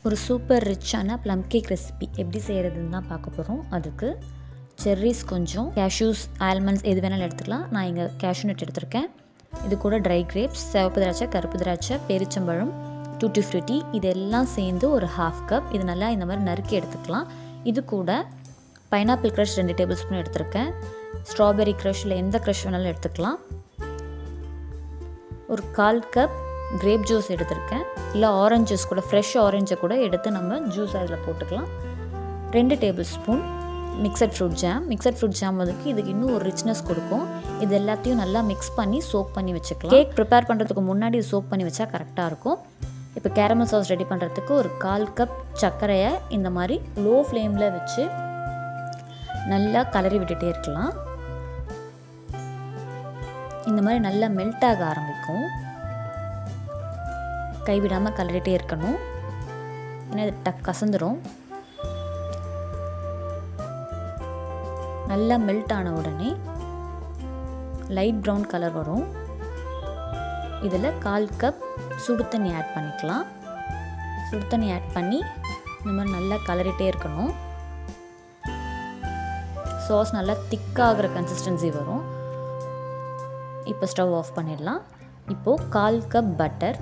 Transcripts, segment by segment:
ஒரு சூப்பர் ரிச்சான plum cake recipe எப்படி செய்கிறதுன்னு தான் பார்க்க போகிறோம். அதுக்கு செர்ரிஸ் கொஞ்சம், கேஷ்யூஸ், ஆல்மண்ட்ஸ் எது வேணாலும் எடுத்துக்கலாம். நான் இங்கே கேஷ்யூ நட் எடுத்திருக்கேன். இது கூட ட்ரை கிரேப்ஸ், சிவப்பு திராட்சை, கருப்பு திராட்சை, பேரிச்சம்பழம், டூட்டி ஃப்ரூட்டி இதெல்லாம் சேர்ந்து ஒரு 1/2 கப். இது நல்லா இந்த மாதிரி நறுக்கி எடுத்துக்கலாம். இது கூட பைனாப்பிள் க்ரஷ் 2 டேபிள் ஸ்பூன் எடுத்திருக்கேன். ஸ்ட்ராபெரி க்ரஷ் இல்லை எந்த க்ரஷ் வேணாலும் எடுத்துக்கலாம். ஒரு 1/4 கப் கிரேப் ஜூஸ் எடுத்திருக்கேன். இல்லை ஆரஞ்ச் ஜூஸ் கூட, ஃப்ரெஷ் ஆரஞ்சை கூட எடுத்து நம்ம ஜூஸ் அதில் போட்டுக்கலாம். 2 table spoon mixed fruit jam. Mixed fruit jam வந்து இதுக்கு இன்னும் ஒரு ரிச்னஸ் கொடுக்கும். இது எல்லாத்தையும் நல்லா மிக்ஸ் பண்ணி சோக் பண்ணி வச்சுக்கலாம். கேக் ப்ரிப்பேர் பண்ணுறதுக்கு முன்னாடி இது சோக் பண்ணி வச்சா கரெக்டாக இருக்கும். இப்போ கேரமல் சாஸ் ரெடி பண்ணுறதுக்கு ஒரு 1/4 கப் சர்க்கரையை இந்த மாதிரி லோ ஃப்ளேமில் வச்சு நல்லா கலரி விட்டுட்டே இருக்கலாம். இந்த மாதிரி நல்லா மெல்ட் ஆக ஆரம்பிக்கும். கைவிடாமல் கலரிட்டே இருக்கணும், ஏன்னா இது கசந்துடும். நல்லா மெல்ட் ஆன உடனே லைட் ப்ரௌன் கலர் வரும். இதில் 1/4 கப் சுடு தண்ணி ஆட் பண்ணிக்கலாம். சுடு தண்ணி ஆட் பண்ணி இந்த மாதிரி நல்லா கலரிட்டே இருக்கணும். சாஸ் நல்லா திக்காகிற கன்சிஸ்டன்சி வரும். இப்போ ஸ்டவ் ஆஃப் பண்ணிடலாம். இப்போது 1/4 கப் பட்டர்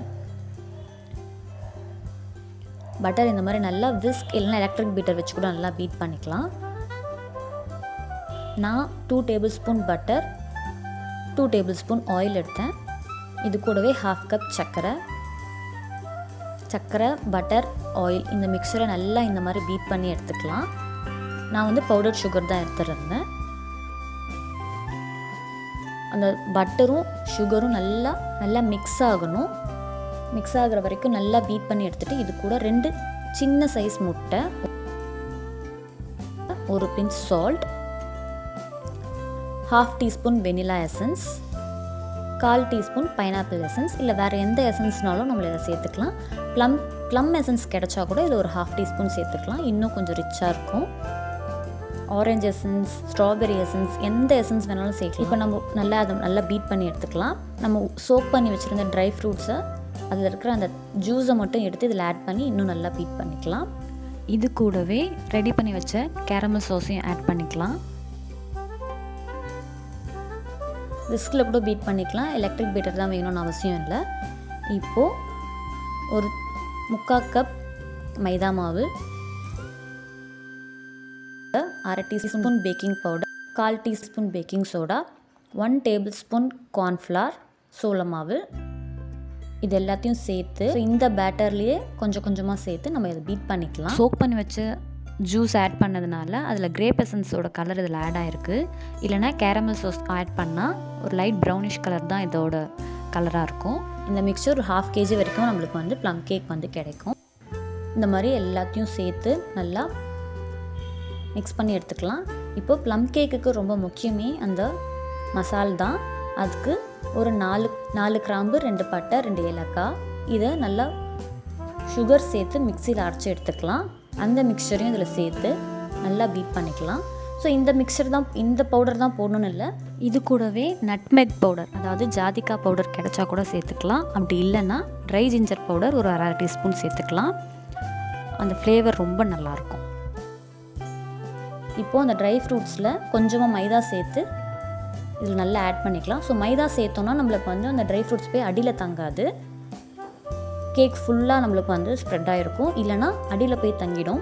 இந்த மாதிரி நல்லா விஸ்க் இல்லைனா எலக்ட்ரிக் பீட்டர் வச்சு கூட நல்லா பீட் பண்ணிக்கலாம். நான் 2 table spoon butter, 2 table spoon oil எடுத்தேன். இது கூடவே 1/2 கப் சர்க்கரை, பட்டர், ஆயில் இந்த மிக்சரை நல்லா இந்த மாதிரி பீட் பண்ணி எடுத்துக்கலாம். நான் வந்து பவுடர் சுகர் தான் எடுத்துருந்தேன். அந்த பட்டரும் சுகரும் நல்லா மிக்ஸ் ஆகணும். மிக்ஸ் ஆகிற வரைக்கும் நல்லா பீட் பண்ணி எடுத்துகிட்டு இது கூட 2 சின்ன சைஸ் முட்டை, ஒரு pinch salt, 1/2 teaspoon vanilla essence, 1/4 teaspoon pineapple essence, இல்லை வேறு எந்த எசன்ஸ்னாலும் நம்மள இதை சேர்த்துக்கலாம். ப்ளம் எசன்ஸ் கிடைச்சா கூட இதில் ஒரு 1/2 டீஸ்பூன் சேர்த்துக்கலாம், இன்னும் கொஞ்சம் ரிச்சாக இருக்கும். ஆரஞ்ச் எசன்ஸ், ஸ்ட்ராபெரி எசன்ஸ் எந்த எசன்ஸ் வேணாலும் சேர்க்கலாம். இப்போ நம்ம நல்லா பீட் பண்ணி எடுத்துக்கலாம். நம்ம சோக் பண்ணி வச்சுருந்த ட்ரை ஃப்ரூட்ஸை அதில் இருக்கிற அந்த ஜூஸை மட்டும் எடுத்து இதில் ஆட் பண்ணி இன்னும் நல்லா பீட் பண்ணிக்கலாம். இது கூடவே ரெடி பண்ணி வச்ச கேரமல் சாஸையும் ஆட் பண்ணிக்கலாம். விஸ்கில் கூட பீட் பண்ணிக்கலாம். எலக்ட்ரிக் பீட்டர் தான் வேணும்னு அவசியம் இல்லை. இப்போது ஒரு 3/4 கப் மைதா மாவு, 1/2 teaspoon baking powder, 1/4 teaspoon baking soda, 1 table spoon cornflour, சோள மாவு இது எல்லாத்தையும் சேர்த்து இந்த பேட்டர்லேயே கொஞ்சம் கொஞ்சமாக சேர்த்து நம்ம இதை பீட் பண்ணிக்கலாம். சோக் பண்ணி வச்சு ஜூஸ் ஆட் பண்ணதுனால அதில் கிரேப் எசன்ஸோட கலர் இதில் ஆட் ஆகிருக்கு. இல்லைனா கேரமல் சாஸ் ஆட் பண்ணால் ஒரு லைட் ப்ரௌனிஷ் கலர் தான் இதோட கலராக இருக்கும். இந்த மிக்சர் ஒரு 1/2 kg வரைக்கும் நம்மளுக்கு வந்து ப்ளம் கேக் வந்து கிடைக்கும். இந்த மாதிரி எல்லாத்தையும் சேர்த்து நல்லா மிக்ஸ் பண்ணி எடுத்துக்கலாம். இப்போது ப்ளம் கேக்குக்கு ரொம்ப முக்கியமே அந்த மசால் தான். அதுக்கு ஒரு 4 கிராம்பு, 2 பட்டை, 2 ஏலக்காய் இதை நல்லா சுகர் சேர்த்து மிக்சியில் அரைச்சி எடுத்துக்கலாம். அந்த மிக்சரையும் இதில் சேர்த்து நல்லா பீட் பண்ணிக்கலாம். ஸோ இந்த பவுடர் தான் போடணும்னு இல்லை. இது கூடவே நட்மெக் பவுடர், அதாவது ஜாதிக்காய் பவுடர் கிடைச்சா கூட சேர்த்துக்கலாம். அப்படி இல்லைன்னா ட்ரை ஜிஞ்சர் பவுடர் ஒரு 1/2 டீஸ்பூன் சேர்த்துக்கலாம். அந்த ஃப்ளேவர் ரொம்ப நல்லாயிருக்கும். இப்போது அந்த ட்ரை ஃப்ரூட்ஸில் கொஞ்சமாக மைதா சேர்த்து இதில் நல்லா ஆட் பண்ணிக்கலாம். ஸோ மைதா சேர்த்தோன்னா நம்மளுக்கு வந்து அந்த ட்ரை ஃப்ரூட்ஸ் போய் அடியில் தங்காது. கேக் ஃபுல்லாக நம்மளுக்கு வந்து ஸ்ப்ரெட் ஆகிருக்கும், இல்லைனா அடியில் போய் தங்கிடும்.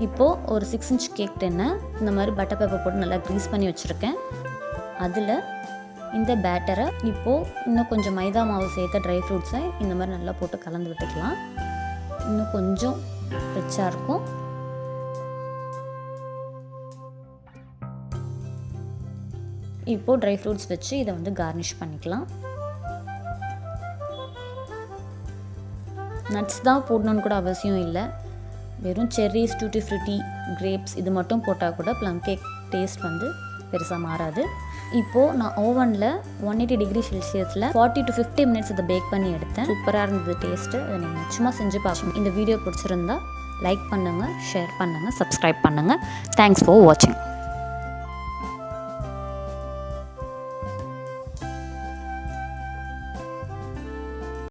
இப்போது ஒரு 6 inch கேக் டின்னை இந்த மாதிரி பட்டர் பேப்பர் போட்டு நல்லா க்ரீஸ் பண்ணி வச்சுருக்கேன். அதில் இந்த பேட்டரை இப்போது இன்னும் கொஞ்சம் மைதா மாவு சேர்த்த ட்ரை ஃப்ரூட்ஸை இந்த மாதிரி நல்லா போட்டு கலந்து விட்டுக்கலாம். இன்னும் கொஞ்சம் ரிச்சாக இருக்கும். இப்போது ட்ரை ஃப்ரூட்ஸ் வச்சு இதை வந்து கார்னிஷ் பண்ணிக்கலாம். நட்ஸ் தான் போடணுன்னு கூட அவசியம் இல்லை. வெறும் செர்ரிஸ், டூட்டி ஃப்ரூட்டி, கிரேப்ஸ் இது மட்டும் போட்டால் கூட ப்ளம் கேக் டேஸ்ட் வந்து பெருசாக மாறாது. இப்போது நான் ஓவனில் 180 டிகிரி செல்சியஸில் 40 to 50 minutes இதை பேக் பண்ணி எடுத்தேன். சூப்பராக இருந்தது டேஸ்ட்டு. அதை நீங்கள் நிச்சயமாக செஞ்சு பார்க்கணும். இந்த வீடியோ பிடிச்சிருந்தா லைக் பண்ணுங்கள், ஷேர் பண்ணுங்கள், சப்ஸ்கிரைப் பண்ணுங்கள். தேங்க்ஸ் ஃபார் வாட்சிங்.